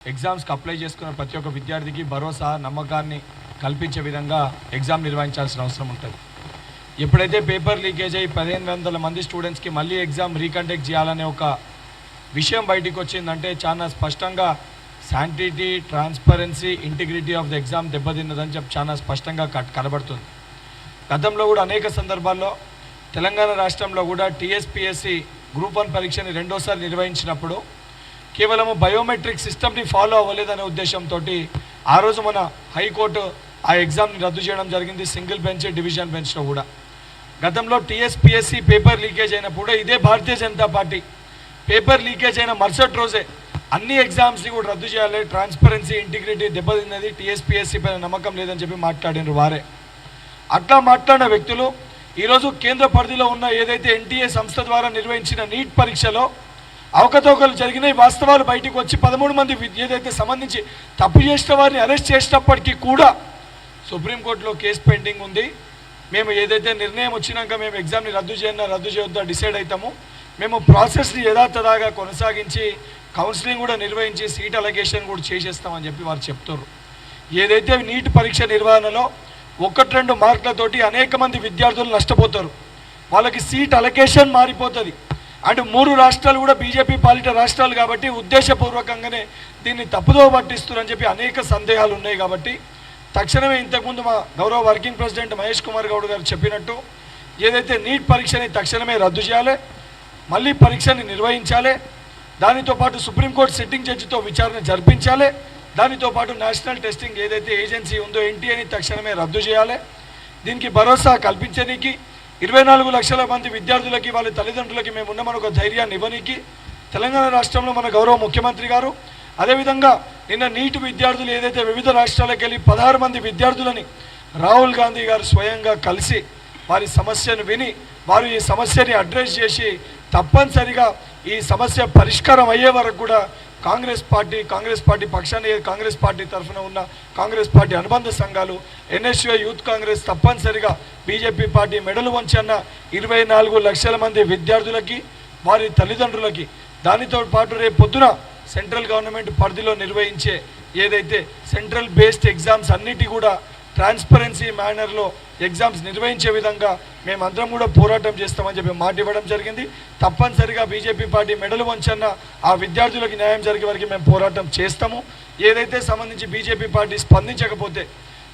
ఎగ్జామ్స్కి అప్లై చేసుకున్న ప్రతి ఒక్క విద్యార్థికి భరోసా నమ్మకాన్ని కల్పించే విధంగా ఎగ్జామ్ నిర్వహించాల్సిన అవసరం ఉంటుంది. ఎప్పుడైతే పేపర్ లీకేజ్ అయ్యి 1500 మంది స్టూడెంట్స్కి మళ్ళీ ఎగ్జామ్ రీకండక్ట్ చేయాలనే ఒక విషయం బయటికి వచ్చిందంటే చాలా స్పష్టంగా sanctity, transparency, integrity of the exam దెబ్బతిన్నదని చెప్పి చాలా స్పష్టంగా కనబడుతుంది. గతంలో కూడా అనేక సందర్భాల్లో తెలంగాణ రాష్ట్రంలో కూడా టీఎస్పీఎస్సీ గ్రూప్ 1 పరీక్షని రెండోసారి నిర్వహించినప్పుడు కేవలము బయోమెట్రిక్ సిస్టమ్ని ఫాలో అవ్వలేదనే ఉద్దేశంతో ఆ రోజు మన హైకోర్టు ఆ ఎగ్జామ్ని రద్దు చేయడం జరిగింది. సింగిల్ బెంచ్, డివిజన్ బెంచ్లో కూడా. గతంలో టీఎస్పీఎస్సీ పేపర్ లీకేజ్ అయినప్పుడు ఇదే Bharatiya Janata party paper leakage అయిన మరుసటి రోజే అన్ని ఎగ్జామ్స్ని కూడా రద్దు చేయాలి, ట్రాన్స్పరెన్సీ, ఇంటిగ్రిటీ దెబ్బతిన్నది, టీఎస్పీఎస్సీ పైన నమ్మకం లేదని చెప్పి మాట్లాడినారు వారే. అట్లా మాట్లాడిన వ్యక్తులు ఈరోజు కేంద్ర పరిధిలో ఉన్న ఏదైతే ఎన్టీఏ సంస్థ ద్వారా నిర్వహించిన నీట్ పరీక్షలో అవకతవకలు జరిగినాయి, వాస్తవాలు బయటకు వచ్చి 13 మంది ఏదైతే సంబంధించి తప్పు చేసిన వారిని అరెస్ట్ చేసినప్పటికీ కూడా సుప్రీంకోర్టులో కేసు పెండింగ్ ఉంది. మేము ఏదైతే నిర్ణయం వచ్చినాక మేము ఎగ్జామ్ని రద్దు చేయొద్దా డిసైడ్ అవుతాము. మేము ప్రాసెస్ని యథాతథాగా కొనసాగించి కౌన్సిలింగ్ కూడా నిర్వహించి సీట్ అలొకేషన్ కూడా చేసేస్తామని చెప్పి వారు చెప్తారు. ఏదైతే నీట్ పరీక్ష నిర్వహణలో 1-2 మార్కులతోటి అనేక మంది విద్యార్థులు నష్టపోతారు, వాళ్ళకి సీట్ అలొకేషన్ మారిపోతుంది. అండ్ 3 రాష్ట్రాలు కూడా బీజేపీ పాలిట రాష్ట్రాలు కాబట్టి ఉద్దేశపూర్వకంగానే దీన్ని తప్పుదో పట్టిస్తున్నారని చెప్పి అనేక సందేహాలు ఉన్నాయి. కాబట్టి తక్షణమే ఇంతకుముందు మా గౌరవ వర్కింగ్ ప్రెసిడెంట్ మహేష్ కుమార్ గౌడ్ గారు చెప్పినట్టు ఏదైతే నీట్ పరీక్షని తక్షణమే రద్దు చేయాలి, మళ్ళీ పరీక్షని నిర్వహించాలి, దానితో పాటు సుప్రీంకోర్టు సిట్టింగ్ జడ్జితో విచారణ జరిపించాలి, దానితో పాటు నేషనల్ టెస్టింగ్ ఏదైతే ఏజెన్సీ ఉందో ఎన్టీఏని తక్షణమే రద్దు చేయాలి. దీనికి భరోసా కల్పించడానికి 24 లక్షల మంది విద్యార్థులకి వాళ్ళ తల్లిదండ్రులకి మేము ఉన్నామని ఒక ధైర్యాన్ని ఇవ్వనీకి తెలంగాణ రాష్ట్రంలో మన గౌరవ ముఖ్యమంత్రి గారు, అదేవిధంగా నిన్న నీట్ విద్యార్థులు ఏదైతే వివిధ రాష్ట్రాలకు వెళ్ళి 16 మంది విద్యార్థులని రాహుల్ గాంధీ గారు స్వయంగా కలిసి వారి సమస్యను విని వారు ఈ సమస్యని అడ్రస్ చేసి తప్పనిసరిగా ఈ సమస్య పరిష్కారం అయ్యే వరకు కూడా కాంగ్రెస్ పార్టీ పక్షాన్ని కాంగ్రెస్ పార్టీ తరఫున ఉన్న కాంగ్రెస్ పార్టీ అనుబంధ సంఘాలు ఎన్ఎస్యూ యూత్ కాంగ్రెస్ తప్పనిసరిగా బీజేపీ పార్టీ మెడలు వంచన్న 24 లక్షల మంది విద్యార్థులకి వారి తల్లిదండ్రులకి, దానితో పాటు రేపు పొద్దున సెంట్రల్ గవర్నమెంట్ పరిధిలో నిర్వహించే ఏదైతే సెంట్రల్ బేస్డ్ ఎగ్జామ్స్ అన్నిటి కూడా ట్రాన్స్పరెన్సీ మేనర్లో ఎగ్జామ్స్ నిర్వహించే విధంగా మేమందరం కూడా పోరాటం చేస్తామని చెప్పి మాట ఇవ్వడం జరిగింది. తప్పనిసరిగా బీజేపీ పార్టీ మెడలు వంచన్న ఆ విద్యార్థులకు న్యాయం జరిగే వరకు మేము పోరాటం చేస్తాము. ఏదైతే సంబంధించి బీజేపీ పార్టీ స్పందించకపోతే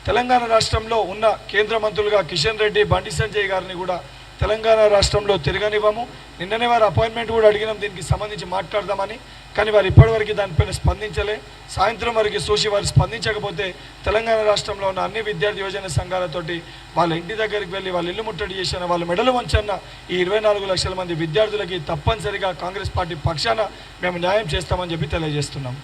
తెలంగాణ రాష్ట్రంలో ఉన్న కేంద్ర మంత్రులుగా కిషన్ రెడ్డి, బండి సంజయ్ గారిని కూడా తెలంగాణ రాష్ట్రంలో తిరగనివ్వము. నిన్ననే వారు అపాయింట్మెంట్ కూడా అడిగినాం దీనికి సంబంధించి మాట్లాడదామని, కానీ వారు ఇప్పటివరకు దానిపైన స్పందించలే. సాయంత్రం వరకు చూసి వారు స్పందించకపోతే తెలంగాణ రాష్ట్రంలో ఉన్న అన్ని విద్యార్థి యువజన సంఘాలతోటి వాళ్ళ ఇంటి దగ్గరికి వెళ్ళి వాళ్ళ ఇల్లు ముట్టడి చేసిన వాళ్ళ మెడలు వంచన్న ఈ 24 లక్షల మంది విద్యార్థులకి తప్పనిసరిగా కాంగ్రెస్ పార్టీ పక్షాన మేము న్యాయం చేస్తామని చెప్పి తెలియజేస్తున్నాం.